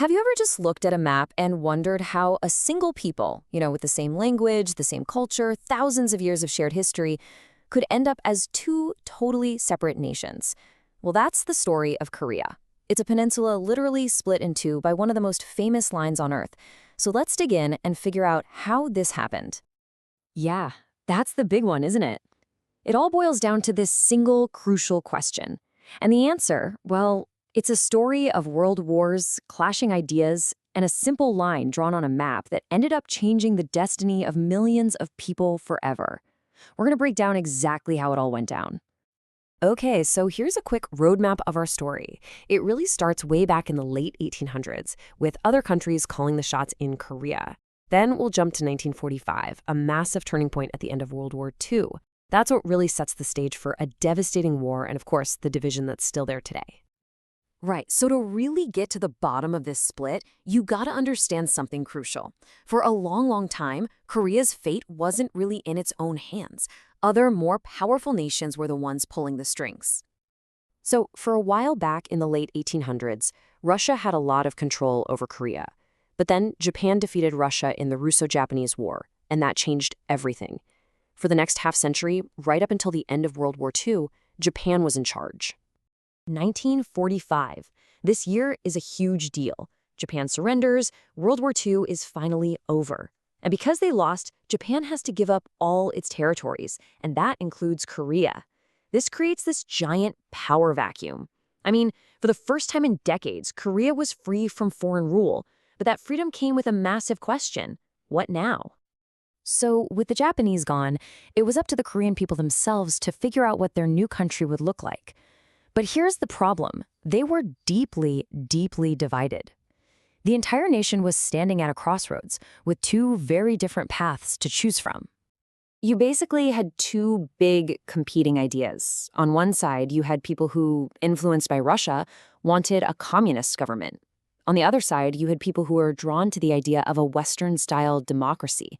Have you ever just looked at a map and wondered how a single people, with the same language, the same culture, thousands of years of shared history, could end up as two totally separate nations? Well, that's the story of Korea. It's a peninsula literally split in two by one of the most famous lines on Earth. So let's dig in and figure out how this happened. Yeah, that's the big one, isn't it? It all boils down to this single crucial question. And the answer, well, it's a story of world wars, clashing ideas, and a simple line drawn on a map that ended up changing the destiny of millions of people forever. We're going to break down exactly how it all went down. Okay, so here's a quick roadmap of our story. It really starts way back in the late 1800s, with other countries calling the shots in Korea. Then we'll jump to 1945, a massive turning point at the end of World War II. That's what really sets the stage for a devastating war and, of course, the division that's still there today. Right, so to really get to the bottom of this split, you gotta understand something crucial. For a long time, Korea's fate wasn't really in its own hands. Other, more powerful nations were the ones pulling the strings. So, for a while back in the late 1800s, Russia had a lot of control over Korea. But then Japan defeated Russia in the Russo-Japanese War, and that changed everything. For the next half-century, right up until the end of World War II, Japan was in charge. 1945. This year is a huge deal. Japan surrenders, World War II is finally over. And because they lost, Japan has to give up all its territories, and that includes Korea. This creates this giant power vacuum. I mean, for the first time in decades, Korea was free from foreign rule, but that freedom came with a massive question. What now? So, with the Japanese gone, it was up to the Korean people themselves to figure out what their new country would look like. But here's the problem. They were deeply divided. The entire nation was standing at a crossroads with two very different paths to choose from. You basically had two big competing ideas. On one side, you had people who, influenced by Russia, wanted a communist government. On the other side, you had people who were drawn to the idea of a Western-style democracy.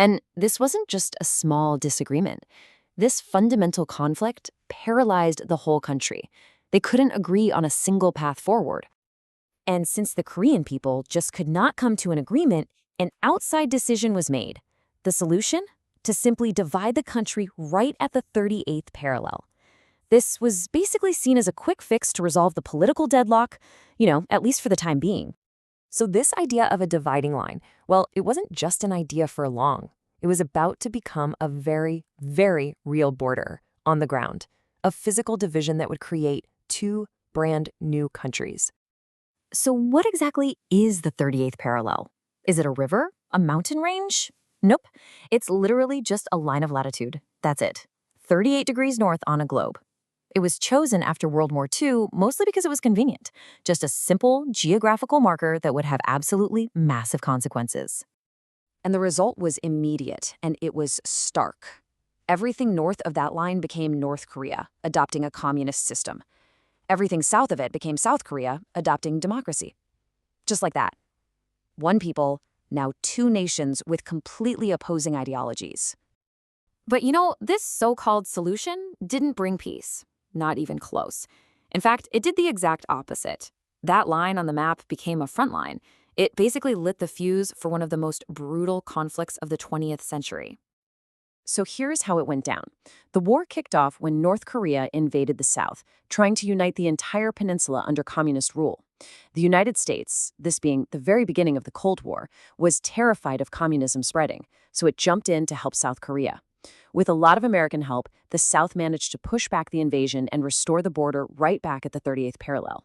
And this wasn't just a small disagreement. This fundamental conflict paralyzed the whole country. They couldn't agree on a single path forward. And since the Korean people just could not come to an agreement, an outside decision was made. The solution? To simply divide the country right at the 38th parallel. This was basically seen as a quick fix to resolve the political deadlock, at least for the time being. So this idea of a dividing line, well, it wasn't just an idea for long. It was about to become a very real border on the ground, a physical division that would create two brand new countries. So what exactly is the 38th parallel? Is it a river? A mountain range? Nope. It's literally just a line of latitude. That's it. 38 degrees north on a globe. It was chosen after World War II mostly because it was convenient. Just a simple geographical marker that would have absolutely massive consequences. And the result was immediate, and it was stark. Everything north of that line became North Korea, adopting a communist system. Everything south of it became South Korea, adopting democracy. Just like that. One people, now two nations with completely opposing ideologies. But this so-called solution didn't bring peace. Not even close. In fact, it did the exact opposite. That line on the map became a front line. It basically lit the fuse for one of the most brutal conflicts of the 20th century. So here's how it went down. The war kicked off when North Korea invaded the South, trying to unite the entire peninsula under communist rule. The United States, this being the very beginning of the Cold War, was terrified of communism spreading, so it jumped in to help South Korea. With a lot of American help, the South managed to push back the invasion and restore the border right back at the 38th parallel.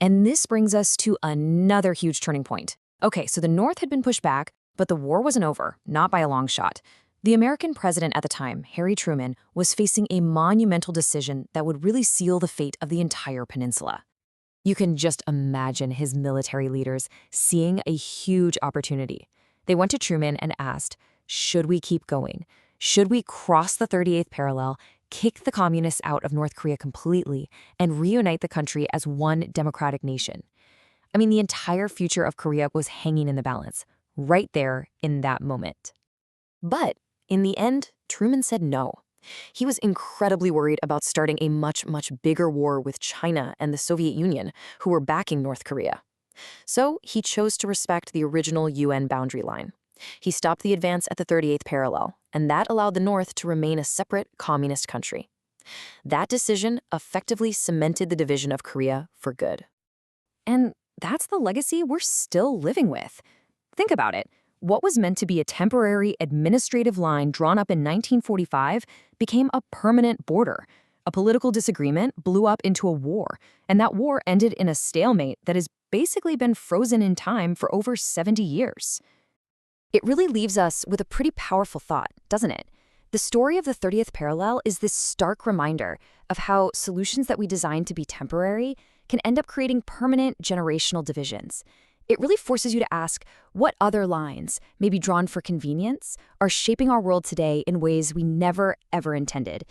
And this brings us to another huge turning point. Okay, so the North had been pushed back, but the war wasn't over, not by a long shot. The American president at the time, Harry Truman, was facing a monumental decision that would really seal the fate of the entire peninsula. You can just imagine his military leaders seeing a huge opportunity. They went to Truman and asked, should we keep going? Should we cross the 38th parallel, kick the communists out of North Korea completely, and reunite the country as one democratic nation? I mean, the entire future of Korea was hanging in the balance, right there in that moment. But in the end, Truman said no. He was incredibly worried about starting a much bigger war with China and the Soviet Union, who were backing North Korea. So he chose to respect the original UN boundary line. He stopped the advance at the 38th parallel, and that allowed the North to remain a separate communist country. That decision effectively cemented the division of Korea for good. And that's the legacy we're still living with. Think about it. What was meant to be a temporary administrative line drawn up in 1945 became a permanent border. A political disagreement blew up into a war, and that war ended in a stalemate that has basically been frozen in time for over 70 years. It really leaves us with a pretty powerful thought, doesn't it? The story of the 30th parallel is this stark reminder of how solutions that we design to be temporary can end up creating permanent generational divisions. It really forces you to ask what other lines, maybe drawn for convenience, are shaping our world today in ways we never, ever intended.